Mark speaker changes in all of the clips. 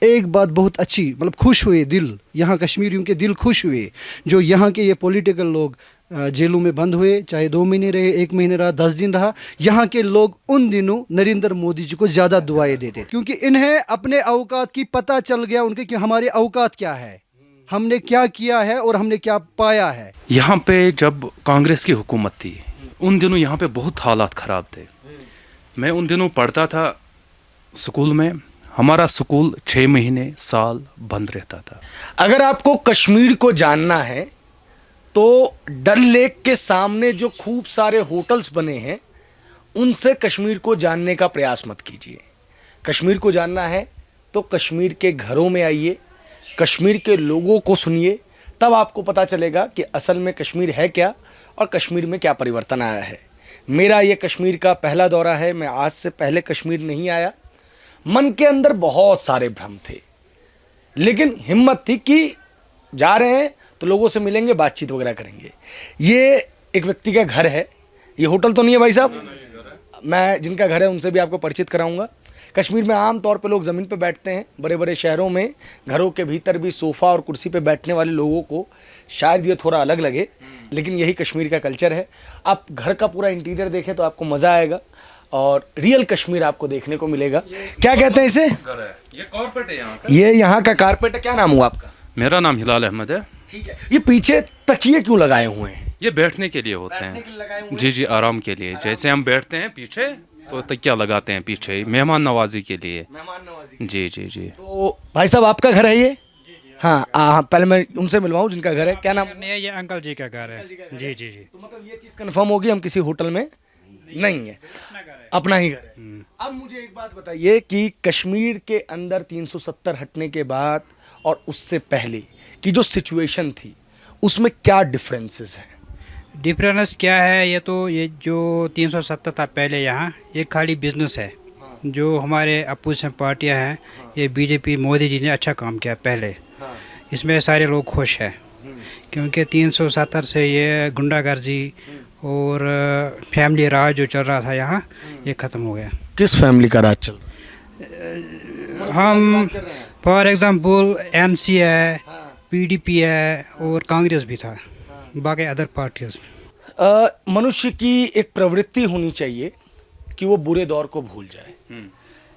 Speaker 1: एक बात बहुत अच्छी, मतलब खुश हुए दिल, यहाँ कश्मीरियों के दिल खुश हुए। जो यहाँ के ये पॉलिटिकल लोग जेलों में बंद हुए, चाहे 2 महीने रहे, 1 महीने रहा, 10 दिन रहा, यहाँ के लोग उन दिनों नरेंद्र मोदी जी को ज़्यादा दुआएं देते थे, क्योंकि इन्हें अपने औकात की पता चल गया उनके कि हमारे औकात क्या है, हमने क्या किया है और हमने क्या पाया है।
Speaker 2: यहाँ पे जब कांग्रेस की हुकूमत थी उन दिनों यहाँ पे बहुत हालात ख़राब थे। मैं उन दिनों पढ़ता था स्कूल में, हमारा स्कूल 6 महीने साल बंद रहता था।
Speaker 3: अगर आपको कश्मीर को जानना है तो डल लेक के सामने जो खूब सारे होटल्स बने हैं उनसे कश्मीर को जानने का प्रयास मत कीजिए। कश्मीर को जानना है तो कश्मीर के घरों में आइए, कश्मीर के लोगों को सुनिए, तब आपको पता चलेगा कि असल में कश्मीर है क्या और कश्मीर में क्या परिवर्तन आया है। मेरा ये कश्मीर का पहला दौरा है। मैं आज से पहले कश्मीर नहीं आया। मन के अंदर बहुत सारे भ्रम थे, लेकिन हिम्मत थी कि जा रहे हैं तो लोगों से मिलेंगे, बातचीत वगैरह करेंगे। ये एक व्यक्ति का घर है, ये होटल तो नहीं है भाई साहब। मैं जिनका घर है उनसे भी आपको परिचित कराऊंगा। कश्मीर में आम तौर पे लोग ज़मीन पे बैठते हैं। बड़े बड़े शहरों में घरों के भीतर भी सोफ़ा और कुर्सी पे बैठने वाले लोगों को शायद ये थोड़ा अलग लगे, लेकिन यही कश्मीर का कल्चर है। आप घर का पूरा इंटीरियर देखें तो आपको मज़ा आएगा और रियल कश्मीर आपको देखने को मिलेगा। क्या कहते हैं इसे?
Speaker 2: घर है, ये कारपेट है यहाँ का।
Speaker 3: ये यहाँ का कारपेट है। क्या नाम हुआ आपका?
Speaker 2: मेरा नाम हिलाल अहमद है।
Speaker 3: ठीक है। ये पीछे तकिए क्यों लगाए हुए हैं?
Speaker 2: ये बैठने के लिए होते हैं। जी जी, आराम के लिए। जैसे हम बैठते हैं पीछे तो तकिया लगाते हैं पीछे, मेहमान नवाजी के लिए।
Speaker 3: मेहमान नवाजी।
Speaker 2: जी जी जी।
Speaker 3: तो भाई साहब आपका घर है ये? हाँ हाँ, पहले मैं उनसे मिलवाऊँ जिनका घर है। क्या नाम?
Speaker 4: नहीं, ये अंकल जी का घर है। जी जी जी।
Speaker 3: तो मतलब ये चीज़ कंफर्म होगी, हम किसी होटल में नहीं है, अपना ही घर है। अब मुझे एक बात बताइए कि कश्मीर के अंदर 370 हटने के बाद और उससे पहले की जो सिचुएशन थी उसमें क्या डिफरेंसेस हैं?
Speaker 4: डिफरेंस क्या है? ये जो 370 था पहले, यहाँ ये खाली बिजनेस है। जो हमारे अपोजिशन पार्टियां हैं, ये बीजेपी मोदी जी ने अच्छा काम किया पहले। इसमें सारे लोग खुश हैं क्योंकि 370 से ये गुंडागर्दी और फैमिली राज जो चल रहा था यहाँ, ये ख़त्म हो गया।
Speaker 3: किस फैमिली का राज चल रहा है?
Speaker 4: हम फॉर एग्ज़ाम्पल एनसी है, पीडीपी है और कांग्रेस भी था, बाकी अदर पार्टीज।
Speaker 3: मनुष्य की एक प्रवृत्ति होनी चाहिए कि वो बुरे दौर को भूल जाए,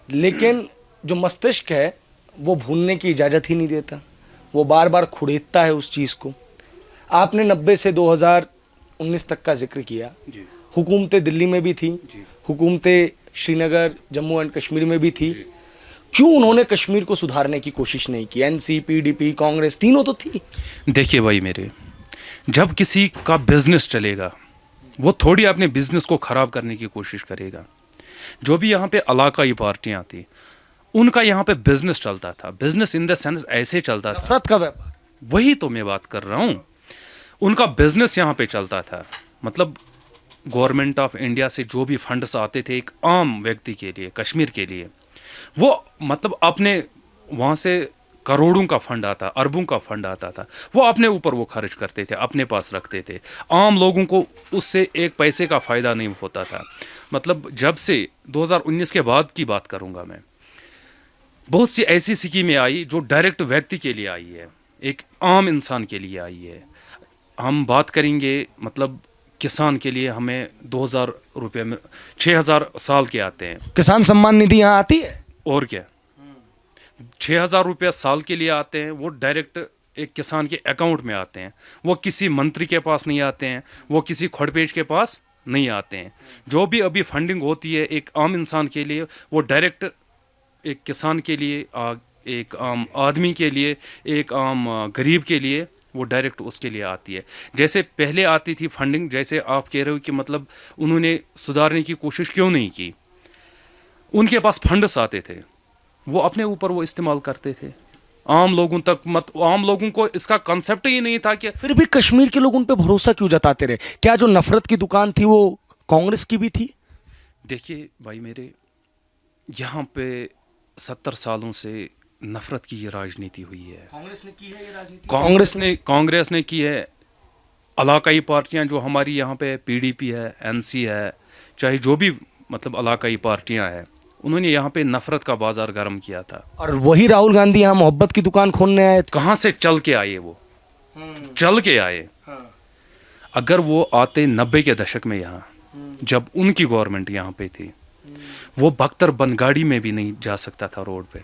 Speaker 3: लेकिन जो मस्तिष्क है वो भूलने की इजाज़त ही नहीं देता। वो बार बार खुड़ेदता है उस चीज़ को। आपने 90 से 2019 तक का जिक्र किया। हुकूमतें दिल्ली में भी थी, हुकूमतें श्रीनगर जम्मू एंड कश्मीर में भी थी। क्यों उन्होंने कश्मीर को सुधारने की कोशिश नहीं की? एनसी, पीडीपी, कांग्रेस तीनों तो थी।
Speaker 2: देखिए भाई मेरे, जब किसी का बिजनेस चलेगा वो थोड़ी अपने बिजनेस को ख़राब करने की कोशिश करेगा। जो भी यहाँ पे इलाकाई पार्टियाँ थी उनका यहाँ पे बिजनेस चलता था। बिजनेस इन द सेंस ऐसे चलता था,
Speaker 3: नफरत का व्यापार।
Speaker 2: वही तो मैं बात कर रहा हूँ। उनका बिजनेस यहाँ पे चलता था। मतलब गवर्नमेंट ऑफ इंडिया से जो भी फंड्स आते थे एक आम व्यक्ति के लिए, कश्मीर के लिए, वो मतलब अपने वहाँ से करोड़ों का फंड आता, अरबों का फंड आता था, वो अपने ऊपर वो खर्च करते थे, अपने पास रखते थे। आम लोगों को उससे एक पैसे का फ़ायदा नहीं होता था। मतलब जब से 2019 के बाद की बात करूँगा मैं, बहुत सी ऐसी स्कीमें आई जो डायरेक्ट व्यक्ति के लिए आई है, एक आम इंसान के लिए आई है। हम बात करेंगे मतलब किसान के लिए हमें 2000 रुपये में 6000 साल के आते हैं।
Speaker 3: किसान सम्मान निधि यहाँ आती है
Speaker 2: और क्या, 6000 रुपया साल के लिए आते हैं। वो डायरेक्ट एक किसान के अकाउंट में आते हैं। वो किसी मंत्री के पास नहीं आते हैं, वो किसी खोड़पेज के पास नहीं आते हैं। जो भी अभी फंडिंग होती है एक आम इंसान के लिए, वो डायरेक्ट एक किसान के लिए, एक आम आदमी के लिए, एक आम गरीब के लिए, वो डायरेक्ट उसके लिए आती है। जैसे पहले आती थी फंडिंग, जैसे आप कह रहे हो कि मतलब उन्होंने सुधारने की कोशिश क्यों नहीं की। उनके पास फंड्स आते थे, वो अपने ऊपर वो इस्तेमाल करते थे। आम लोगों तक आम लोगों को इसका कंसेप्ट ही नहीं था कि
Speaker 3: फिर भी कश्मीर के लोग उन पे भरोसा क्यों जताते रहे? क्या जो नफरत की दुकान थी वो कांग्रेस की भी थी?
Speaker 2: देखिए भाई मेरे, यहाँ पे 70 सालों से नफरत की ये राजनीति हुई है।
Speaker 3: कांग्रेस ने की है ये राजनीति?
Speaker 2: कांग्रेस ने की है। इलाकाई पार्टियां जो हमारी यहाँ पे पीडीपी है, एनसी है, चाहे जो भी मतलब इलाकाई पार्टियां हैं, उन्होंने यहाँ पे नफरत का बाजार गर्म किया था।
Speaker 3: और वही राहुल गांधी यहाँ मोहब्बत की दुकान खोलने आए थे।
Speaker 2: कहाँ से चल के आए वो, चल के आए। अगर वो आते 90 के दशक में यहाँ, जब उनकी गवर्नमेंट यहाँ पे थी, वो बख्तर गाड़ी में भी नहीं जा सकता था रोड पे।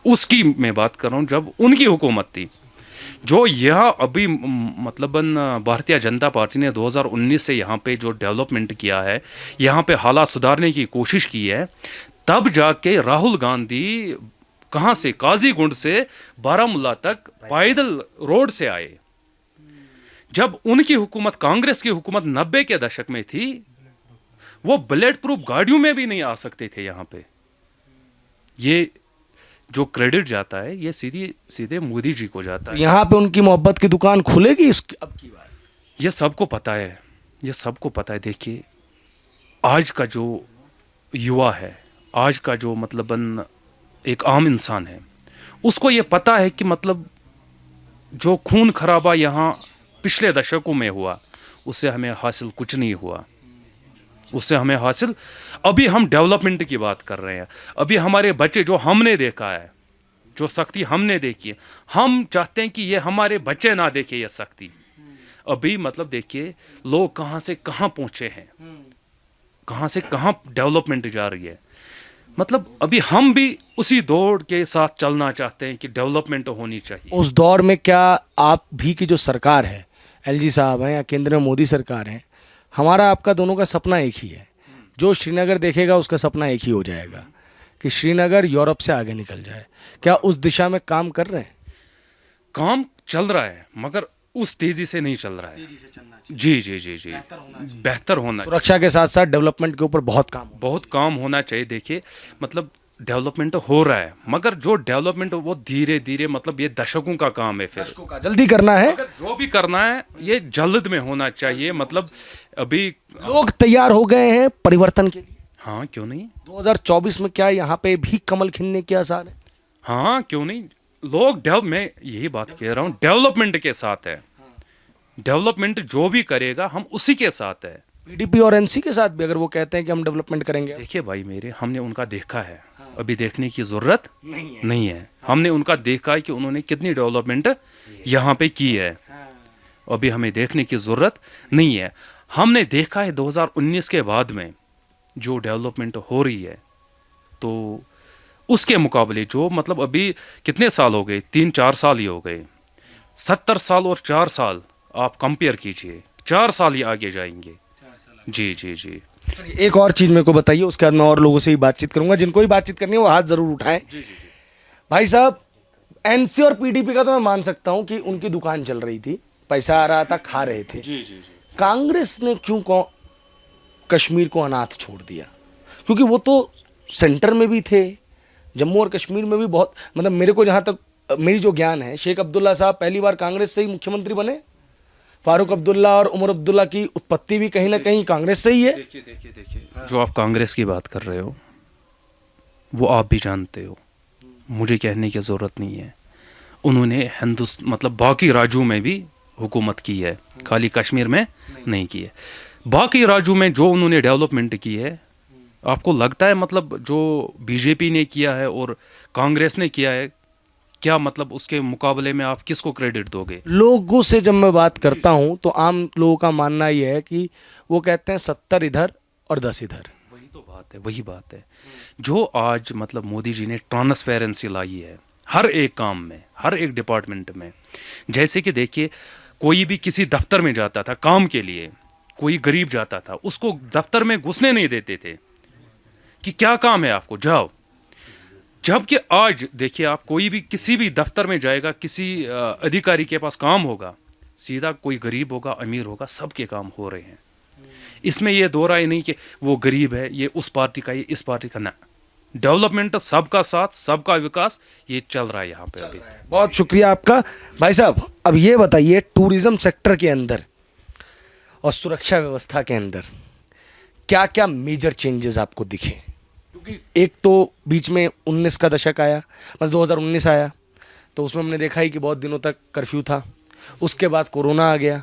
Speaker 2: उसकी मैं बात कर रहा हूँ जब उनकी हुकूमत थी। जो यह अभी मतलबन भारतीय जनता पार्टी ने 2019 से यहाँ पे जो डेवलपमेंट किया है, यहाँ पे हालात सुधारने की कोशिश की है, तब जाके राहुल गांधी कहाँ से, काजीगुंड से बारामूला तक पैदल रोड से आए। जब उनकी हुकूमत, कांग्रेस की हुकूमत 90 के दशक में थी, वो बुलेट प्रूफ गाड़ियों में भी नहीं आ सकते थे यहाँ पे। ये जो क्रेडिट जाता है ये सीधे मोदी जी को जाता है।
Speaker 3: यहाँ पे उनकी मोहब्बत की दुकान खुलेगी अब की बार?
Speaker 2: ये सबको पता है, ये सबको पता है। देखिए आज का जो युवा है, आज का जो मतलबन एक आम इंसान है, उसको ये पता है कि मतलब जो खून खराबा यहाँ पिछले दशकों में हुआ, उससे हमें हासिल कुछ नहीं हुआ। उससे हमें हासिल, अभी हम डेवलपमेंट की बात कर रहे हैं। अभी हमारे बच्चे, जो हमने देखा है, जो सख्ती हमने देखी है, हम चाहते हैं कि ये हमारे बच्चे ना देखे ये सख्ती। अभी मतलब देखिए लोग कहाँ से कहाँ पहुँचे हैं, कहाँ से कहाँ डेवलपमेंट जा रही है। मतलब अभी हम भी उसी दौड़ के साथ चलना चाहते हैं कि डेवलपमेंट होनी चाहिए।
Speaker 3: उस दौर में क्या आप भी की जो सरकार है, एलजी साहब हैं या केंद्र में मोदी सरकार है, हमारा आपका दोनों का सपना एक ही है। जो श्रीनगर देखेगा उसका सपना एक ही हो जाएगा कि श्रीनगर यूरोप से आगे निकल जाए। क्या उस दिशा में काम कर रहे हैं?
Speaker 2: काम चल रहा है मगर उस तेजी से नहीं चल रहा है। जी जी जी जी, बेहतर होना,
Speaker 3: सुरक्षा के साथ साथ डेवलपमेंट के ऊपर बहुत काम
Speaker 2: होना चाहिए। देखिए मतलब डेवलपमेंट हो रहा है, मगर जो डेवलपमेंट वो धीरे धीरे, मतलब ये दशकों का काम है। फिर
Speaker 3: जल्दी करना है,
Speaker 2: अगर जो भी करना है ये जल्द में होना चाहिए। मतलब अभी
Speaker 3: लोग तैयार हो गए हैं परिवर्तन के लिए।
Speaker 2: हाँ क्यों नहीं,
Speaker 3: 2024 में क्या यहाँ पे भी कमल खिलने के आसार है?
Speaker 2: हाँ क्यों नहीं। लोग मैं यही बात कह रहा हूँ, डेवलपमेंट के साथ है। डेवलपमेंट जो भी करेगा हम उसी के साथ है।
Speaker 3: पीडीपी और एनसी के साथ भी अगर वो कहते हैं कि हम डेवलपमेंट करेंगे।
Speaker 2: देखिए भाई मेरे, हमने उनका देखा है, अभी देखने की जरूरत नहीं है। हमने उनका देखा है कि उन्होंने कितनी डेवलपमेंट यहाँ पे की है, अभी हमें देखने की जरूरत नहीं है। हमने देखा है 2019 के बाद में जो डेवलपमेंट हो रही है, तो उसके मुकाबले जो मतलब अभी कितने साल हो गए, 3-4 साल ही हो गए, 70 साल और 4 साल आप कंपेयर कीजिए, 4 साल ही आगे जाएंगे। जी जी जी।
Speaker 3: एक और चीज मेरे को बताइए, उसके बाद मैं और लोगों से भी बातचीत करूंगा। जिनको भी बातचीत करनी है वो हाथ जरूर उठाएं। भाई साहब, एनसी और पीडीपी का तो मैं मान सकता हूं कि उनकी दुकान चल रही थी, पैसा आ रहा था, खा रहे थे।
Speaker 2: जी जी जी।
Speaker 3: कांग्रेस ने क्यों कश्मीर को अनाथ छोड़ दिया? क्योंकि वो तो सेंटर में भी थे, जम्मू और कश्मीर में भी बहुत, मतलब मेरे को जहाँ तक मेरी जो ज्ञान है, शेख अब्दुल्ला साहब पहली बार कांग्रेस से ही मुख्यमंत्री बने। फारूक अब्दुल्ला और उमर अब्दुल्ला की उत्पत्ति भी कहीं ना कहीं कांग्रेस से ही है।
Speaker 2: देखिए जो आप कांग्रेस की बात कर रहे हो वो आप भी जानते हो, मुझे कहने की ज़रूरत नहीं है। उन्होंने मतलब बाकी राज्यों में भी हुकूमत की है, खाली कश्मीर में नहीं की है। बाकी राज्यों में जो उन्होंने डेवलपमेंट की है, आपको लगता है मतलब जो बीजेपी ने किया है और कांग्रेस ने किया है, क्या मतलब उसके मुकाबले में आप किसको क्रेडिट दोगे?
Speaker 3: लोगों से जब मैं बात करता हूं तो आम लोगों का मानना यह है कि वो कहते हैं 70 इधर और 10 इधर।
Speaker 2: वही तो बात है, वही बात है। जो आज मतलब मोदी जी ने ट्रांसपेरेंसी लाई है हर एक काम में, हर एक डिपार्टमेंट में। जैसे कि देखिए कोई भी किसी दफ्तर में जाता था काम के लिए, कोई गरीब जाता था, उसको दफ्तर में घुसने नहीं देते थे कि क्या काम है आपको, जाओ। जबकि आज देखिए आप कोई भी किसी भी दफ्तर में जाएगा, किसी अधिकारी के पास काम होगा, सीधा कोई गरीब होगा, अमीर होगा, सबके काम हो रहे हैं। इसमें ये दो राय नहीं कि वो गरीब है, ये उस पार्टी का, ये इस पार्टी का, ना। डेवलपमेंट सबका साथ, सबका विकास, ये चल रहा है यहाँ पे अभी।
Speaker 3: बहुत शुक्रिया आपका भाई साहब। अब ये बताइए, टूरिज्म सेक्टर के अंदर और सुरक्षा व्यवस्था के अंदर क्या क्या मेजर चेंजेस आपको दिखे? क्योंकि एक तो बीच में 19 का दशक आया, मतलब 2019 आया, तो उसमें हमने देखा ही कि बहुत दिनों तक कर्फ्यू था। उसके बाद कोरोना आ गया,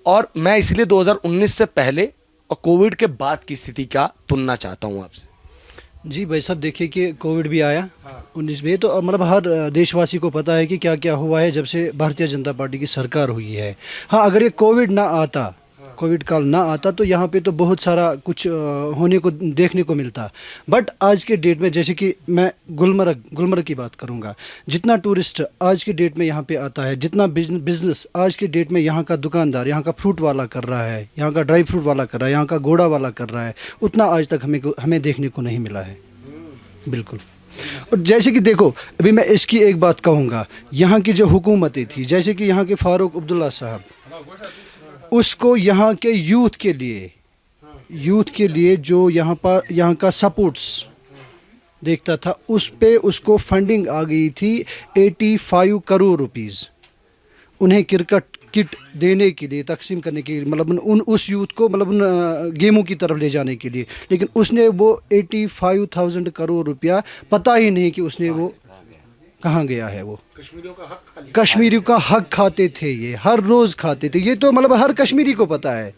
Speaker 3: और मैं इसलिए 2019 से पहले और कोविड के बाद की स्थिति का तुलना चाहता हूँ आपसे।
Speaker 1: जी भाई साहब, देखिए कि कोविड भी आया 19 में, तो मतलब हर देशवासी को पता है कि क्या क्या हुआ है जब से भारतीय जनता पार्टी की सरकार हुई है। हाँ, अगर ये कोविड ना आता, कोविड काल ना आता, तो यहाँ पे तो बहुत सारा कुछ होने को देखने को मिलता। बट आज के डेट में, जैसे कि मैं गुलमर्ग की बात करूँगा, जितना टूरिस्ट आज के डेट में यहाँ पे आता है, जितना बिजनेस आज के डेट में यहाँ का दुकानदार, यहाँ का फ्रूट वाला कर रहा है, यहाँ का ड्राई फ्रूट वाला कर रहा है, यहाँ का घोड़ा वाला कर रहा है, उतना आज तक हमें देखने को नहीं मिला है। बिल्कुल। और जैसे कि देखो, अभी मैं इसकी एक बात कहूँगा, यहाँ की जो हुकूमतें थी, जैसे कि यहाँ के फारूक अब्दुल्ला साहब, उसको यहाँ के यूथ के लिए जो यहाँ का सपोर्ट्स देखता था, उस पे उसको फंडिंग आ गई थी 85 करोड़ रुपीस उन्हें क्रिकेट किट देने के लिए, तकसीम करने के लिए, मतलब उस यूथ को मतलब उन गेमों की तरफ ले जाने के लिए। लेकिन उसने वो 85,000 करोड़ रुपया, पता ही नहीं कि उसने वो कहाँ गया है। वो कश्मीरियों का हक खाते थे, ये हर रोज़ खाते थे। ये तो मतलब हर कश्मीरी को पता है,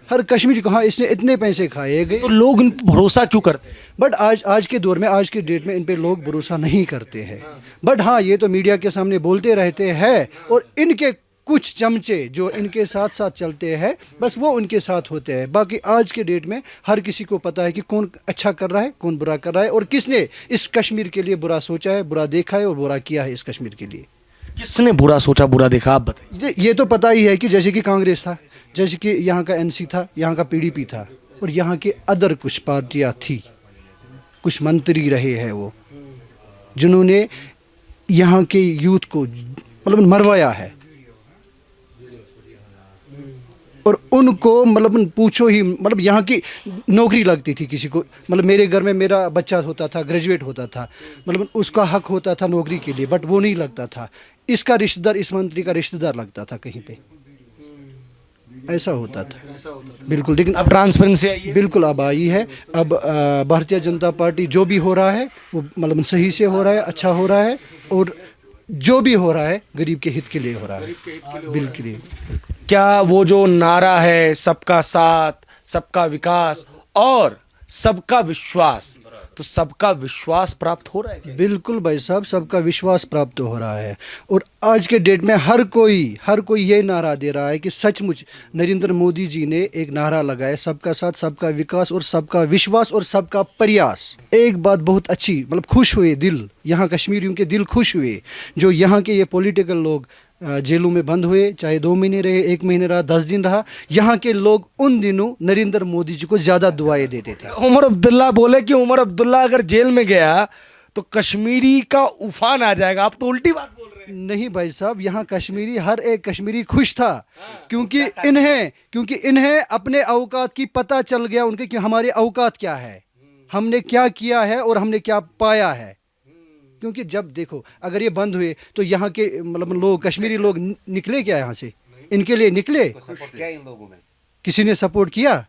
Speaker 1: हर कश्मीरी को, हाँ इसने इतने पैसे खाए गए।
Speaker 3: तो लोग इन पर भरोसा क्यों करते हैं?
Speaker 1: बट आज के दौर में, आज के डेट में इन पे लोग भरोसा नहीं करते हैं। बट हाँ, ये तो मीडिया के सामने बोलते रहते हैं, और इनके कुछ चमचे जो इनके साथ साथ चलते हैं, बस वो उनके साथ होते हैं। बाकी आज के डेट में हर किसी को पता है कि कौन अच्छा कर रहा है, कौन बुरा कर रहा है, और किसने इस कश्मीर के लिए बुरा सोचा है, बुरा देखा है और बुरा किया है इस कश्मीर के लिए।
Speaker 3: किसने बुरा सोचा, बुरा देखा, आप बताइए।
Speaker 1: ये तो पता ही है कि जैसे कि कांग्रेस था, जैसे कि यहाँ का एनसी था, यहाँ का पीडीपी था, और यहाँ के अदर कुछ पार्टियाँ थी, कुछ मंत्री रहे हैं वो, जिन्होंने यहाँ के यूथ को मतलब मरवाया है। और उनको मतलब पूछो ही, मतलब यहाँ की नौकरी लगती थी किसी को, मतलब मेरे घर में मेरा बच्चा होता था, ग्रेजुएट होता था, मतलब उसका हक होता था नौकरी के लिए, बट वो नहीं लगता था। इसका रिश्तेदार, इस मंत्री का रिश्तेदार लगता था कहीं पे, ऐसा होता था। बिल्कुल। लेकिन
Speaker 3: अब ट्रांसपेरेंसी आई है।
Speaker 1: बिल्कुल अब आई है। अब भारतीय जनता पार्टी जो भी हो रहा है वो मतलब सही से हो रहा है, अच्छा हो रहा है, और जो भी हो रहा है गरीब के हित के लिए हो रहा है। बिल्कुल।
Speaker 3: क्या वो जो नारा है, सबका साथ, सबका विकास और सबका विश्वास, तो सबका विश्वास प्राप्त हो रहा है क्या?
Speaker 1: बिल्कुल भाई साहब, सबका विश्वास प्राप्त हो रहा है। और आज के डेट में हर कोई ये नारा दे रहा है कि सचमुच नरेंद्र मोदी जी ने एक नारा लगाया, सबका साथ, सबका विकास और सबका विश्वास और सबका प्रयास। एक बात बहुत अच्छी, मतलब खुश हुए दिल, यहाँ कश्मीरियों के दिल खुश हुए, जो यहाँ के ये पॉलिटिकल लोग जेलों में बंद हुए, चाहे 2 महीने रहे, 1 महीने रहा, 10 दिन रहा, यहाँ के लोग उन दिनों नरेंद्र मोदी जी को ज़्यादा दुआएं देते थे।
Speaker 3: उमर अब्दुल्ला बोले कि उमर अब्दुल्ला अगर जेल में गया तो कश्मीरी का उफान आ जाएगा। आप तो उल्टी बात बोल रहे हैं।
Speaker 1: नहीं भाई साहब, यहाँ कश्मीरी, हर एक कश्मीरी खुश था, क्योंकि इन्हें अपने औकात की पता चल गया उनके कि हमारे औकात क्या है, हमने क्या किया है और हमने क्या पाया है। क्योंकि जब देखो, अगर ये बंद हुए तो यहाँ के मतलब लोग, कश्मीरी लोग निकले क्या यहाँ से? इनके लिए निकले? किसी ने सपोर्ट किया?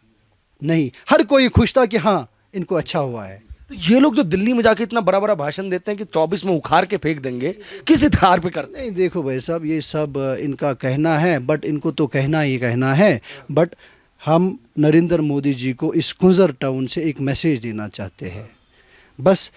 Speaker 1: नहीं। हर कोई खुश था कि हाँ इनको अच्छा हुआ है।
Speaker 3: तो ये लोग जो दिल्ली में जाके इतना बड़ा बड़ा भाषण देते हैं कि 24 में उखाड़ के फेंक देंगे, किस आधार पे करते हैं?
Speaker 1: नहीं देखो भाई साहब, ये सब इनका कहना है, बट इनको तो कहना ही कहना है। बट हम नरेंद्र मोदी जी को इस कुंजर टाउन से एक मैसेज देना चाहते हैं। बस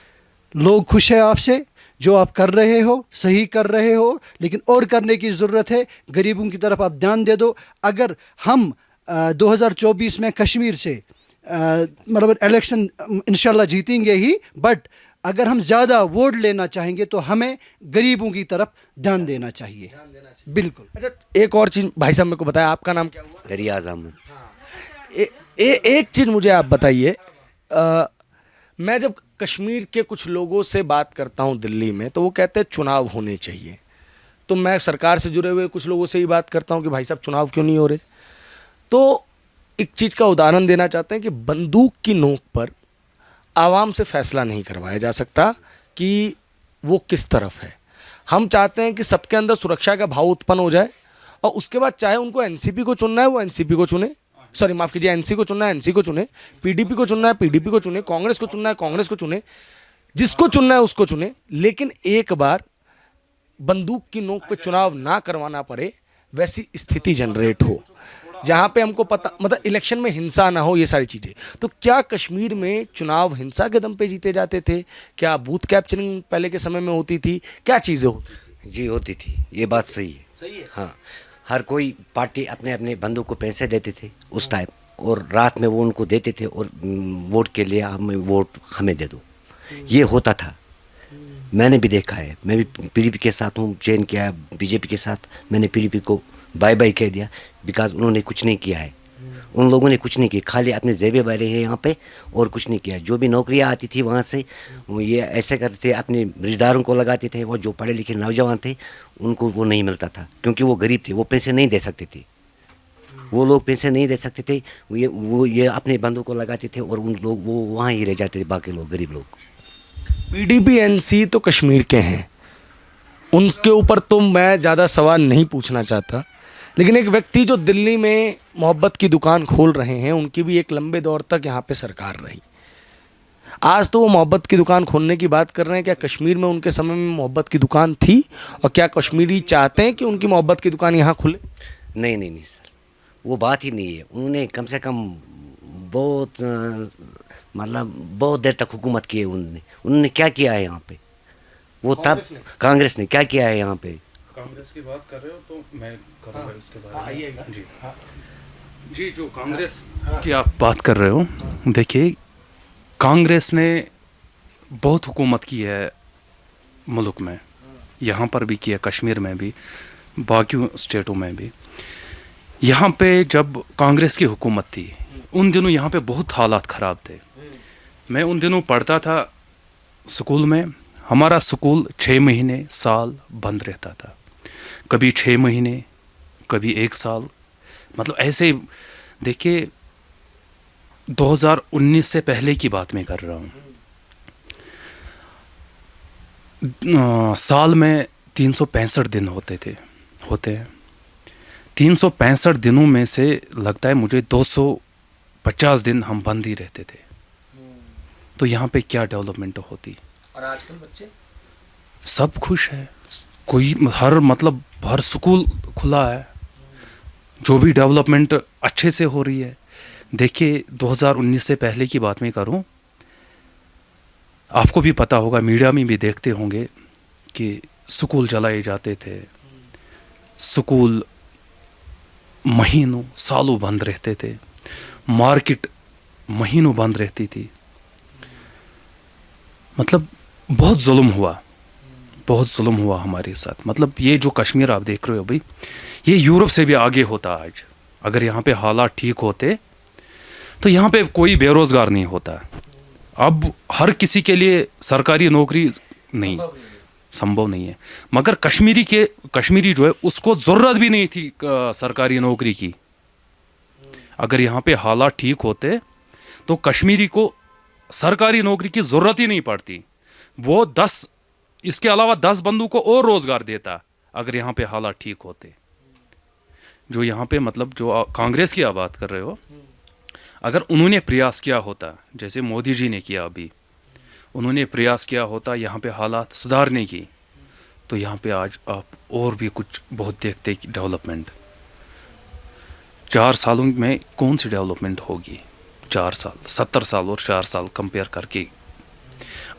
Speaker 1: लोग खुश है आपसे, जो आप कर रहे हो सही कर रहे हो, लेकिन और करने की ज़रूरत है। गरीबों की तरफ आप ध्यान दे दो। अगर हम 2024 में कश्मीर से मतलब इलेक्शन इंशाल्लाह जीतेंगे ही, बट अगर हम ज़्यादा वोट लेना चाहेंगे तो हमें गरीबों की तरफ ध्यान देना चाहिए। बिल्कुल।
Speaker 3: अच्छा, एक और चीज़ भाई साहब मेरे को बताया, आपका नाम क्या हुआ?
Speaker 5: रियाज अहमद।
Speaker 3: एक चीज़ मुझे आप बताइए, मैं जब कश्मीर के कुछ लोगों से बात करता हूं दिल्ली में, तो वो कहते हैं चुनाव होने चाहिए। तो मैं सरकार से जुड़े हुए कुछ लोगों से ही बात करता हूं कि भाई साहब चुनाव क्यों नहीं हो रहे। तो एक चीज़ का उदाहरण देना चाहते हैं कि बंदूक की नोक पर आवाम से फैसला नहीं करवाया जा सकता कि वो किस तरफ है। हम चाहते हैं कि सबके अंदर सुरक्षा का भाव उत्पन्न हो जाए, और उसके बाद चाहे उनको एनसीपी को चुनना है वो एनसीपी को चुने, सॉरी माफ़ कीजिए, एनसी को चुनना है एनसी को चुने, पीडीपी को चुनना है पीडीपी को चुने, कांग्रेस को चुनना है कांग्रेस को चुने, जिसको चुनना है उसको चुने, लेकिन एक बार बंदूक की नोक पे चुनाव ना करवाना पड़े, वैसी स्थिति जनरेट हो। जहाँ पे हमको पता मतलब इलेक्शन में हिंसा ना हो, ये सारी चीज़ें। तो क्या कश्मीर में चुनाव हिंसा के दम पे जीते जाते थे? क्या बूथ कैप्चरिंग पहले के समय में होती थी? क्या चीज़ें होती थी?
Speaker 5: जी होती थी, ये बात सही है।
Speaker 3: सही है।
Speaker 5: हाँ, हर कोई पार्टी अपने अपने बंदों को पैसे देते थे उस टाइम, और रात में वो उनको देते थे, और वोट के लिए हमें वोट हमें दे दो, ये होता था। मैंने भी देखा है, मैं भी पीडीपी के साथ हूँ, चयन किया है बीजेपी के साथ, मैंने पीडीपी को बाय बाय कह दिया, बिकॉज उन्होंने कुछ नहीं किया है। उन लोगों ने कुछ नहीं किया, खाली अपने जेबे भरे हैं यहाँ पे, और कुछ नहीं किया। जो भी नौकरियाँ आती थी वहाँ से, वो ये ऐसे करते थे, अपने रिश्तेदारों को लगाते थे। वो जो पढ़े लिखे नौजवान थे उनको वो नहीं मिलता था, क्योंकि वो गरीब थे, वो पैसे नहीं दे सकते थे। वो लोग पैसे नहीं दे सकते थे, वो ये अपने बंदों को लगाते थे, और उन लोग वो वहाँ ही रह जाते थे, बाकी लोग गरीब लोग।
Speaker 3: पीडीपी एनसी तो कश्मीर के हैं, उनके ऊपर तो मैं ज़्यादा सवाल नहीं पूछना चाहता, लेकिन एक व्यक्ति जो दिल्ली में मोहब्बत की दुकान खोल रहे हैं, उनकी भी एक लंबे दौर तक यहाँ पे सरकार रही। आज तो वो मोहब्बत की दुकान खोलने की बात कर रहे हैं। क्या कश्मीर में उनके समय में मोहब्बत की दुकान थी? और क्या कश्मीरी चाहते हैं कि उनकी मोहब्बत की दुकान यहाँ खुले?
Speaker 5: नहीं नहीं नहीं सर, वो बात ही नहीं है। उन्होंने कम से कम बहुत मतलब बहुत देर तक हुकूमत की है उन्होंने क्या किया है यहाँ पे? वो तब कांग्रेस ने क्या किया है यहाँ पे?
Speaker 2: कांग्रेस की बात कर रहे हो तो मैं करूँगा इसके बारे में। जी जी, जो कांग्रेस की आप बात कर रहे हो, देखिए कांग्रेस ने बहुत हुकूमत की है मुल्क में, यहाँ पर भी की है, कश्मीर में भी, बाकी स्टेटों में भी। यहाँ पे जब कांग्रेस की हुकूमत थी, उन दिनों यहाँ पे बहुत हालात ख़राब थे। मैं उन दिनों पढ़ता था स्कूल में, हमारा स्कूल 6 महीने साल बंद रहता था, कभी 6 महीने, कभी 1 साल, मतलब ऐसे। देखिए 2019 से पहले की बात मैं कर रहा हूँ। साल में 365 दिन होते हैं। 365 दिनों में से लगता है मुझे 250 दिन हम बंद ही रहते थे। तो यहाँ पे क्या डेवलपमेंट होती?
Speaker 3: और आजकल बच्चे
Speaker 2: सब खुश है, कोई हर स्कूल खुला है, जो भी डेवलपमेंट अच्छे से हो रही है। देखिए 2019 से पहले की बात मैं करूं, आपको भी पता होगा, मीडिया में भी देखते होंगे कि स्कूल जलाए जाते थे, स्कूल महीनों सालों बंद रहते थे, मार्केट महीनों बंद रहती थी। मतलब बहुत जुल्म हुआ हमारे साथ। मतलब ये जो कश्मीर आप देख रहे हो भाई, ये यूरोप से भी आगे होता आज। अगर यहाँ पे हालात ठीक होते तो यहाँ पे कोई बेरोज़गार नहीं होता। अब हर किसी के लिए सरकारी नौकरी नहीं, संभव नहीं है। मगर कश्मीरी जो है उसको ज़रूरत भी नहीं थी सरकारी नौकरी की। अगर यहाँ पे हालात ठीक होते तो कश्मीरी को सरकारी नौकरी की ज़रूरत ही नहीं पड़ती। वो इसके अलावा 10 बंदों को और रोज़गार देता अगर यहाँ पे हालात ठीक होते। जो यहाँ पे मतलब जो कांग्रेस की आप बात कर रहे हो, अगर उन्होंने प्रयास किया होता, जैसे मोदी जी ने किया, अभी उन्होंने प्रयास किया होता यहाँ पे हालात सुधारने की, तो यहाँ पे आज आप और भी कुछ बहुत देखते डेवलपमेंट। 4 सालों में कौन सी डेवलपमेंट होगी? 4 साल, 70 साल और 4 साल कंपेयर करके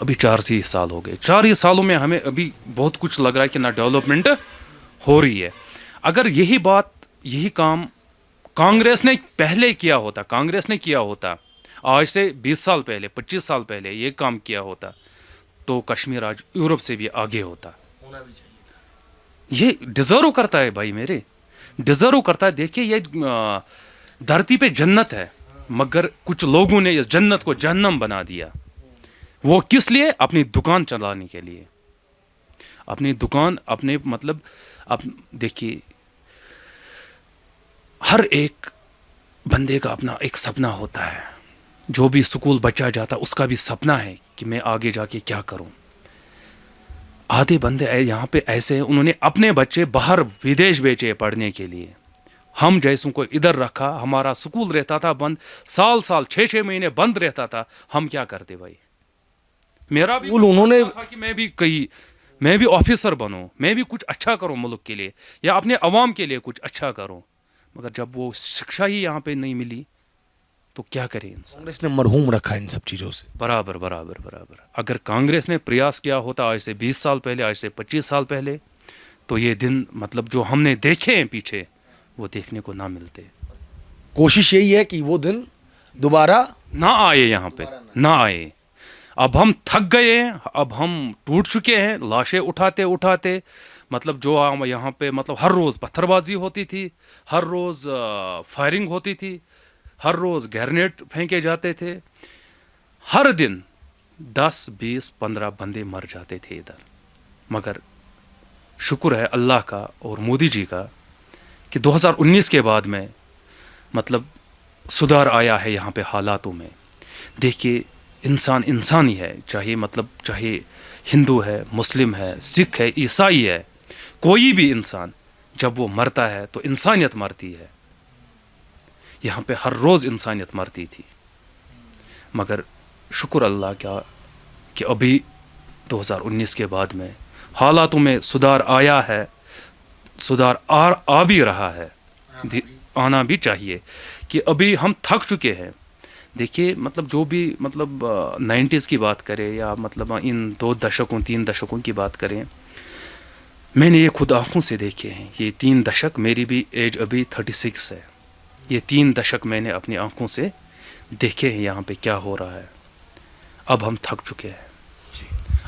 Speaker 2: अभी 4 ही साल हो गए। 4 ही सालों में हमें अभी बहुत कुछ लग रहा है कि ना डेवलपमेंट हो रही है। अगर यही काम कांग्रेस ने पहले किया होता, आज से 20 साल पहले, 25 साल पहले ये काम किया होता, तो कश्मीर आज यूरोप से भी आगे होता। ये डिज़र्व करता है भाई मेरे, डिज़र्व करता है। देखिए ये धरती पे जन्नत है, मगर कुछ लोगों ने इस जन्नत को जहन्नम बना दिया। वो किस लिए? अपनी दुकान चलाने के लिए, अपनी दुकान, अपने मतलब देखिए हर एक बंदे का अपना एक सपना होता है। जो भी स्कूल बच्चा जाता उसका भी सपना है कि मैं आगे जाके क्या करूं। आधे बंदे यहाँ पे ऐसे हैं, उन्होंने अपने बच्चे बाहर विदेश भेजे पढ़ने के लिए। हम जैसों को इधर रखा, हमारा स्कूल रहता था बंद, साल 6-6 महीने बंद रहता था। हम क्या करते भाई? मेरा भी उन्होंने था कि मैं भी ऑफिसर बनूं, मैं भी कुछ अच्छा करूं मुल्क के लिए या अपने अवाम के लिए कुछ अच्छा करूं, मगर जब वो शिक्षा ही यहाँ पे नहीं मिली तो क्या करें इंसान।
Speaker 3: कांग्रेस ने मरहूम रखा इन सब चीज़ों से।
Speaker 2: बराबर बराबर बराबर। अगर कांग्रेस ने प्रयास किया होता आज से 20 साल पहले, आज से 25 साल पहले, तो ये दिन मतलब जो हमने देखे हैं पीछे वो देखने को ना मिलते,
Speaker 3: कोशिश यही है कि वो दिन दोबारा
Speaker 2: ना आए यहाँ पे, ना आए। अब हम थक गए हैं, अब हम टूट चुके हैं लाशें उठाते उठाते। मतलब जो हम यहाँ पे मतलब हर रोज़ पत्थरबाजी होती थी, हर रोज़ फायरिंग होती थी, हर रोज़ ग्रेनेड फेंके जाते थे, हर दिन 10, 20, 15 बंदे मर जाते थे इधर। मगर शुक्र है अल्लाह का और मोदी जी का कि 2019 के बाद में मतलब सुधार आया है यहाँ पे हालातों में। देखिए इंसान इंसान ही है, चाहे मतलब चाहे हिंदू है, मुस्लिम है, सिख है, ईसाई है, कोई भी इंसान जब वो मरता है तो इंसानियत मरती है। यहाँ पे हर रोज़ इंसानियत मरती थी। मगर शुक्र अल्लाह का कि अभी 2019 के बाद में हालातों में सुधार आया है, सुधार आ भी रहा है, आना भी चाहिए कि अभी हम थक चुके हैं। देखिए मतलब जो भी मतलब 90s की बात करें या मतलब इन 2 दशकों 3 दशकों की बात करें, मैंने ये खुद आँखों से देखे हैं। ये 3 दशक, मेरी भी एज अभी 36 है, ये 3 दशक मैंने अपनी आँखों से देखे हैं यहाँ पे क्या हो रहा है। अब हम थक चुके हैं।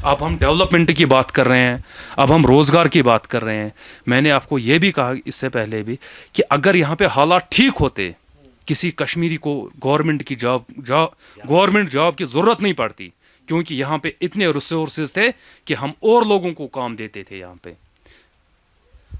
Speaker 2: अब हम डेवलपमेंट की बात कर रहे हैं, अब हम रोज़गार की बात कर रहे हैं। मैंने आपको ये भी कहा इससे पहले भी कि अगर यहाँ पे हालात ठीक होते, किसी कश्मीरी को गवर्नमेंट जॉब की ज़रूरत नहीं पड़ती, क्योंकि यहाँ पे इतने रिसोर्सेज थे कि हम और लोगों को काम देते थे यहाँ पे।